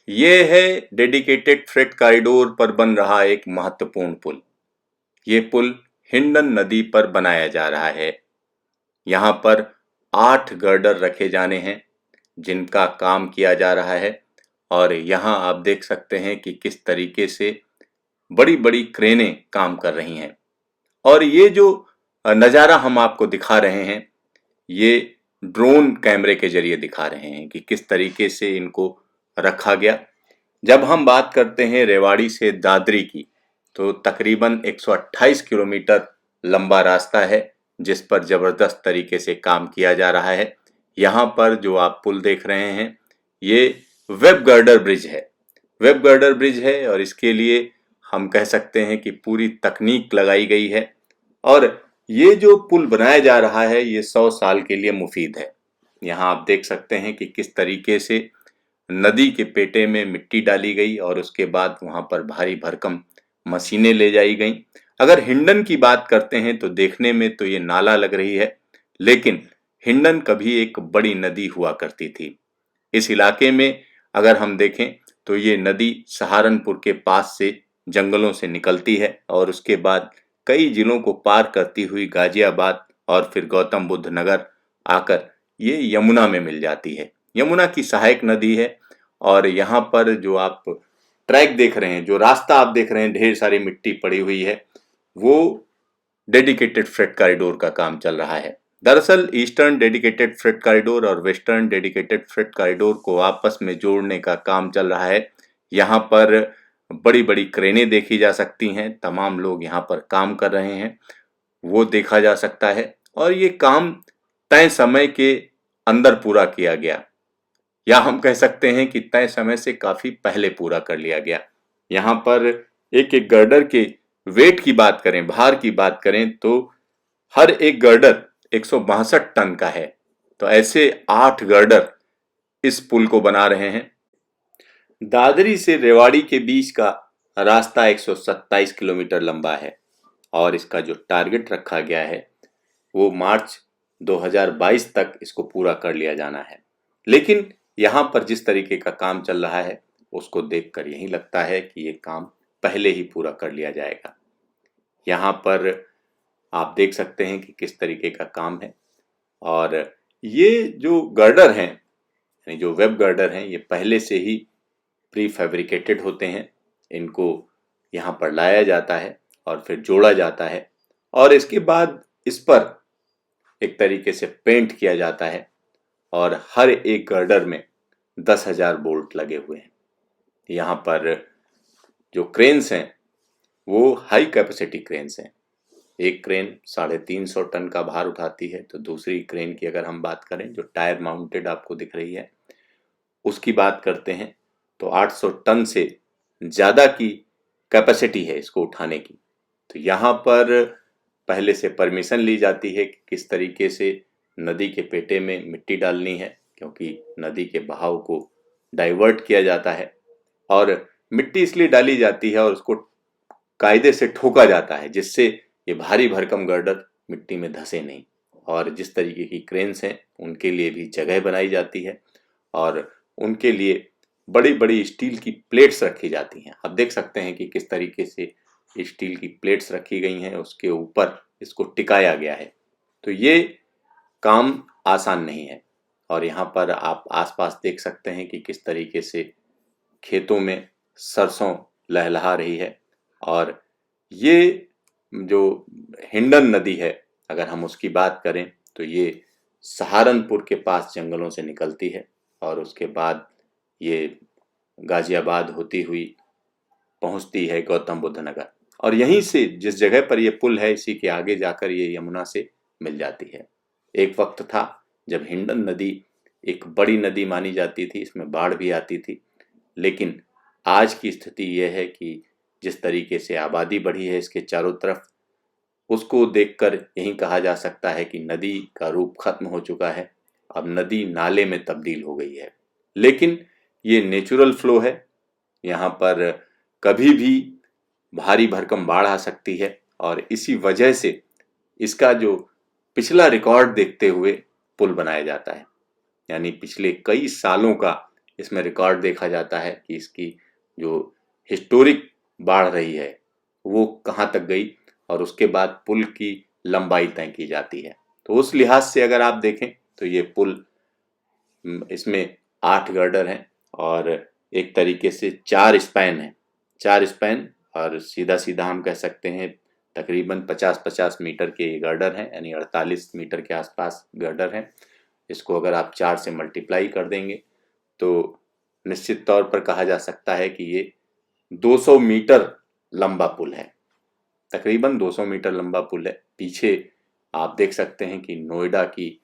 ये है dedicated freight corridor पर बन रहा एक महत्वपूर्ण पुल। ये पुल हिंडन नदी पर बनाया जा रहा है। यहाँ पर 8 गर्डर रखे जाने हैं जिनका काम किया जा रहा है और यहाँ आप देख सकते हैं कि किस तरीके से बड़ी बड़ी क्रेनें काम कर रही हैं। और ये जो नज़ारा हम आपको दिखा रहे हैं, ये ड्रोन कैमरे के जरिए दिखा रहे हैं कि किस तरीके से इनको रखा गया। जब हम बात करते हैं रेवाड़ी से दादरी की, तो तकरीबन 128 किलोमीटर लंबा रास्ता है जिस पर ज़बरदस्त तरीके से काम किया जा रहा है। यहाँ पर जो आप पुल देख रहे हैं, ये वेब गर्डर ब्रिज है। वेब गर्डर ब्रिज है और इसके लिए हम कह सकते हैं कि पूरी तकनीक लगाई गई है और ये जो पुल बनाया जा रहा है ये 100 साल के लिए मुफीद है। यहाँ आप देख सकते हैं कि किस तरीके से नदी के पेटे में मिट्टी डाली गई और उसके बाद वहाँ पर भारी भरकम मशीनें ले जाई गईं। अगर हिंडन की बात करते हैं तो देखने में तो ये नाला लग रही है, लेकिन हिंडन कभी एक बड़ी नदी हुआ करती थी। इस इलाके में अगर हम देखें तो ये नदी सहारनपुर के पास से जंगलों से निकलती है और उसके बाद कई जिलों को पार करती हुई गाजियाबाद और फिर गौतम बुद्ध नगर आकर ये यमुना में मिल जाती है। यमुना की सहायक नदी है और यहाँ पर जो आप ट्रैक देख रहे हैं, जो रास्ता आप देख रहे हैं, ढेर सारी मिट्टी पड़ी हुई है, वो डेडिकेटेड फ्रेट कॉरिडोर का काम चल रहा है। दरअसल ईस्टर्न डेडिकेटेड फ्रेट कॉरिडोर और वेस्टर्न डेडिकेटेड फ्रेट कॉरिडोर को आपस में जोड़ने का काम चल रहा है। यहाँ पर बड़ी बड़ी क्रेनें देखी जा सकती हैं, तमाम लोग यहाँ पर काम कर रहे हैं, वो देखा जा सकता है और ये काम तय समय के अंदर पूरा किया गया, या हम कह सकते हैं कि तय समय से काफी पहले पूरा कर लिया गया। यहाँ पर एक एक गर्डर के वेट की बात करें, भार की बात करें, तो हर एक गर्डर 162 टन का है। तो ऐसे 8 गर्डर इस पुल को बना रहे हैं। दादरी से रेवाड़ी के बीच का रास्ता 127 किलोमीटर लंबा है और इसका जो टारगेट रखा गया है वो मार्च 2022 तक इसको पूरा कर लिया जाना है। लेकिन यहाँ पर जिस तरीके का काम चल रहा है उसको देखकर यही लगता है कि ये काम पहले ही पूरा कर लिया जाएगा। यहाँ पर आप देख सकते हैं कि किस तरीके का काम है और ये जो गर्डर हैं, यानी जो वेब गर्डर हैं, ये पहले से ही प्री फैब्रिकेटेड होते हैं। इनको यहाँ पर लाया जाता है और फिर जोड़ा जाता है और इसके बाद इस पर एक तरीके से पेंट किया जाता है और हर एक गर्डर में 10,000 बोल्ट लगे हुए हैं। यहाँ पर जो क्रेन्स हैं वो हाई कैपेसिटी क्रेन्स हैं। एक क्रेन 350 टन का भार उठाती है, तो दूसरी क्रेन की अगर हम बात करें जो टायर माउंटेड आपको दिख रही है उसकी बात करते हैं तो 800 टन से ज़्यादा की कैपेसिटी है इसको उठाने की। तो यहाँ पर पहले से परमिशन ली जाती है कि किस तरीके से नदी के पेटे में मिट्टी डालनी है, क्योंकि नदी के बहाव को डाइवर्ट किया जाता है और मिट्टी इसलिए डाली जाती है और उसको कायदे से ठोका जाता है जिससे ये भारी भरकम गर्डर मिट्टी में धंसे नहीं। और जिस तरीके की क्रेन्स हैं उनके लिए भी जगह बनाई जाती है और उनके लिए बड़ी बड़ी स्टील की प्लेट्स रखी जाती हैं। आप देख सकते हैं कि किस तरीके से स्टील की प्लेट्स रखी गई हैं, उसके ऊपर इसको टिकाया गया है। तो ये काम आसान नहीं है और यहाँ पर आप आसपास देख सकते हैं कि किस तरीके से खेतों में सरसों लहलहा रही है और ये जो हिंडन नदी है अगर हम उसकी बात करें तो ये सहारनपुर के पास जंगलों से निकलती है और उसके बाद ये गाजियाबाद होती हुई पहुंचती है गौतम बुद्ध नगर और यहीं से जिस जगह पर ये पुल है इसी के आगे जाकर ये यमुना से मिल जाती है। एक वक्त था जब हिंडन नदी एक बड़ी नदी मानी जाती थी, इसमें बाढ़ भी आती थी, लेकिन आज की स्थिति यह है कि जिस तरीके से आबादी बढ़ी है इसके चारों तरफ, उसको देखकर यही कहा जा सकता है कि नदी का रूप खत्म हो चुका है, अब नदी नाले में तब्दील हो गई है। लेकिन ये नेचुरल फ्लो है, यहाँ पर कभी भी भारी भरकम बाढ़ आ सकती है और इसी वजह से इसका जो पिछला रिकॉर्ड देखते हुए पुल बनाया जाता है, यानी पिछले कई सालों का इसमें रिकॉर्ड देखा जाता है कि इसकी जो हिस्टोरिक बाढ़ रही है वो कहाँ तक गई, और उसके बाद पुल की लंबाई तय की जाती है। तो उस लिहाज से अगर आप देखें तो ये पुल, इसमें 8 गर्डर हैं और एक तरीके से 4 स्पैन हैं, 4 स्पैन, और सीधा सीधा हम कह सकते हैं तकरीबन 50-50 मीटर के ये गर्डर हैं, यानी 48 मीटर के आसपास गर्डर हैं। इसको अगर आप 4 से मल्टीप्लाई कर देंगे तो निश्चित तौर पर कहा जा सकता है कि ये 200 मीटर लंबा पुल है, तकरीबन 200 मीटर लंबा पुल है। पीछे आप देख सकते हैं कि नोएडा की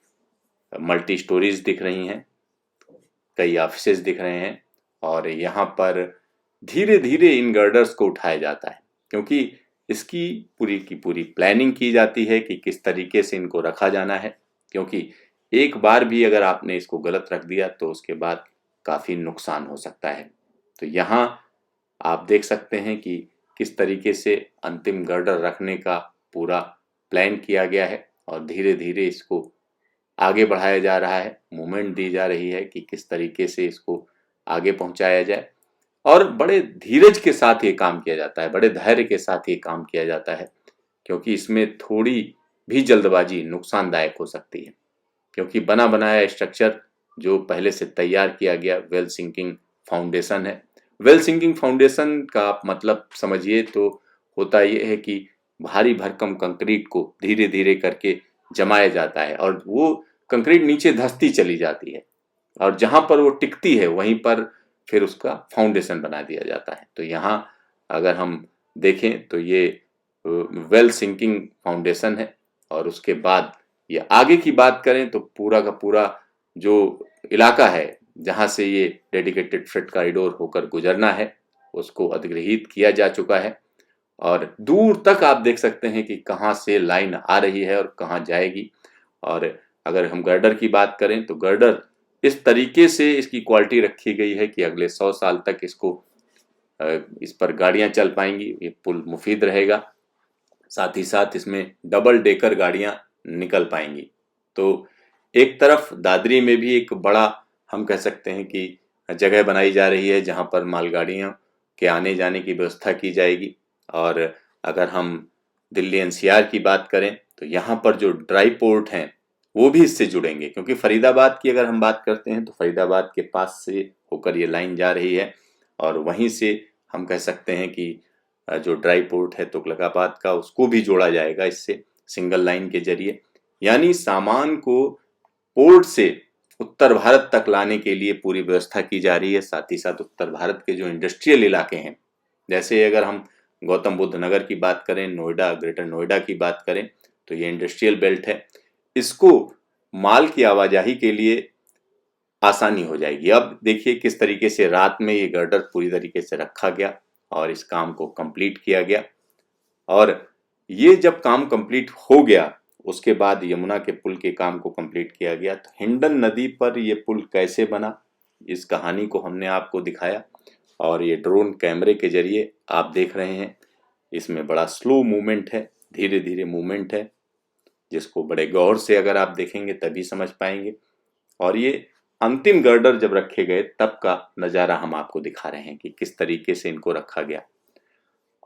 मल्टी स्टोरीज दिख रही हैं, कई ऑफिसेज दिख रहे हैं, और यहाँ पर धीरे धीरे इन गर्डर्स को उठाया जाता है, क्योंकि इसकी पूरी की पूरी प्लानिंग की जाती है कि किस तरीके से इनको रखा जाना है, क्योंकि एक बार भी अगर आपने इसको गलत रख दिया तो उसके बाद काफ़ी नुकसान हो सकता है। तो यहाँ आप देख सकते हैं कि किस तरीके से अंतिम गर्डर रखने का पूरा प्लान किया गया है, और धीरे धीरे इसको आगे बढ़ाया जा रहा है, मूवमेंट दी जा रही है कि किस तरीके से इसको आगे पहुंचाया जाए। और बड़े धीरज के साथ ये काम किया जाता है, बड़े धैर्य के साथ ये काम किया जाता है, क्योंकि इसमें थोड़ी भी जल्दबाजी नुकसानदायक हो सकती है, क्योंकि बना बनाया स्ट्रक्चर जो पहले से तैयार किया गया वेल सिंकिंग फाउंडेशन है। वेल सिंकिंग फाउंडेशन का आप मतलब समझिए तो होता ये है कि भारी भरकम कंक्रीट को धीरे धीरे करके जमाया जाता है, और वो कंक्रीट नीचे धंसती चली जाती है, और जहां पर वो टिकती है वहीं पर फिर उसका फाउंडेशन बना दिया जाता है। तो यहाँ अगर हम देखें तो ये वेल सिंकिंग फाउंडेशन है, और उसके बाद ये आगे की बात करें तो पूरा का पूरा जो इलाका है जहाँ से ये डेडिकेटेड फ्रेट कॉरिडोर होकर गुजरना है उसको अधिग्रहित किया जा चुका है, और दूर तक आप देख सकते हैं कि कहाँ से लाइन आ रही है और कहाँ जाएगी। और अगर हम गर्डर की बात करें तो गर्डर इस तरीके से इसकी क्वालिटी रखी गई है कि अगले 100 साल तक इसको इस पर गाड़ियां चल पाएंगी, ये पुल मुफीद रहेगा। साथ ही साथ इसमें डबल डेकर गाड़ियां निकल पाएंगी। तो एक तरफ दादरी में भी एक बड़ा हम कह सकते हैं कि जगह बनाई जा रही है जहां पर मालगाड़ियां के आने जाने की व्यवस्था की जाएगी, और अगर हम दिल्ली एनसीआर की बात करें तो यहाँ पर जो ड्राई पोर्ट हैं वो भी इससे जुड़ेंगे, क्योंकि फरीदाबाद की अगर हम बात करते हैं तो फरीदाबाद के पास से होकर ये लाइन जा रही है, और वहीं से हम कह सकते हैं कि जो ड्राई पोर्ट है तुगलकाबाद का उसको भी जोड़ा जाएगा इससे सिंगल लाइन के जरिए। यानी सामान को पोर्ट से उत्तर भारत तक लाने के लिए पूरी व्यवस्था की जा रही है। साथ ही साथ उत्तर भारत के जो इंडस्ट्रियल इलाके हैं, जैसे अगर हम गौतम बुद्ध नगर की बात करें, नोएडा, ग्रेटर नोएडा की बात करें, तो ये इंडस्ट्रियल बेल्ट है, इसको माल की आवाजाही के लिए आसानी हो जाएगी। अब देखिए किस तरीके से रात में ये गर्डर पूरी तरीके से रखा गया और इस काम को कंप्लीट किया गया, और ये जब काम कंप्लीट हो गया उसके बाद यमुना के पुल के काम को कंप्लीट किया गया। तो हिंडन नदी पर ये पुल कैसे बना इस कहानी को हमने आपको दिखाया, और ये ड्रोन कैमरे के जरिए आप देख रहे हैं। इसमें बड़ा स्लो मूवमेंट है, धीरे धीरे मूवमेंट है, जिसको बड़े गौर से अगर आप देखेंगे तभी समझ पाएंगे। और ये अंतिम गर्डर जब रखे गए तब का नज़ारा हम आपको दिखा रहे हैं कि किस तरीके से इनको रखा गया।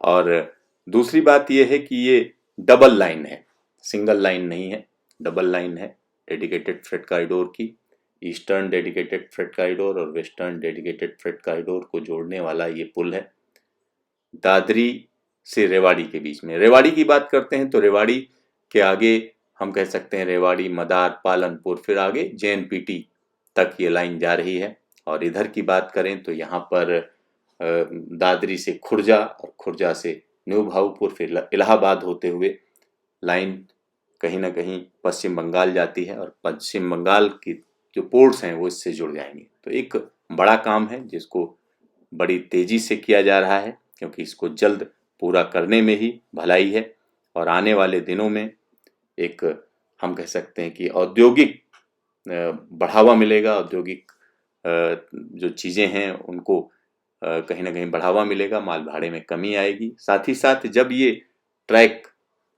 और दूसरी बात यह है कि ये डबल लाइन है, सिंगल लाइन नहीं है, डबल लाइन है डेडिकेटेड फ्रेट कॉरिडोर की। ईस्टर्न डेडिकेटेड फ्रेट कॉरिडोर और वेस्टर्न डेडिकेटेड फ्रेट कॉरिडोर को जोड़ने वाला ये पुल है दादरी से रेवाड़ी के बीच में। रेवाड़ी की बात करते हैं तो रेवाड़ी के आगे हम कह सकते हैं रेवाड़ी, मदार, पालनपुर, फिर आगे JNPT तक ये लाइन जा रही है। और इधर की बात करें तो यहाँ पर दादरी से खुर्जा और खुर्जा से न्यू भाऊपुर, फिर इलाहाबाद होते हुए लाइन कहीं ना कहीं पश्चिम बंगाल जाती है, और पश्चिम बंगाल की जो पोर्ट्स हैं वो इससे जुड़ जाएंगे। तो एक बड़ा काम है जिसको बड़ी तेजी से किया जा रहा है, क्योंकि इसको जल्द पूरा करने में ही भलाई है, और आने वाले दिनों में एक हम कह सकते हैं कि औद्योगिक बढ़ावा मिलेगा, औद्योगिक जो चीज़ें हैं उनको कहीं ना कहीं बढ़ावा मिलेगा, माल भाड़े में कमी आएगी। साथ ही साथ जब ये ट्रैक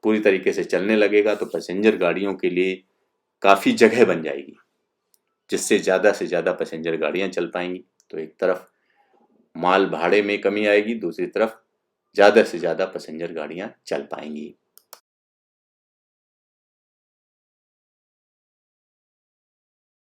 पूरी तरीके से चलने लगेगा तो पैसेंजर गाड़ियों के लिए काफ़ी जगह बन जाएगी, जिससे ज़्यादा से ज़्यादा पैसेंजर गाड़ियाँ चल पाएंगी। तो एक तरफ माल भाड़े में कमी आएगी, दूसरी तरफ ज़्यादा से ज़्यादा पैसेंजर गाड़ियाँ चल पाएंगी।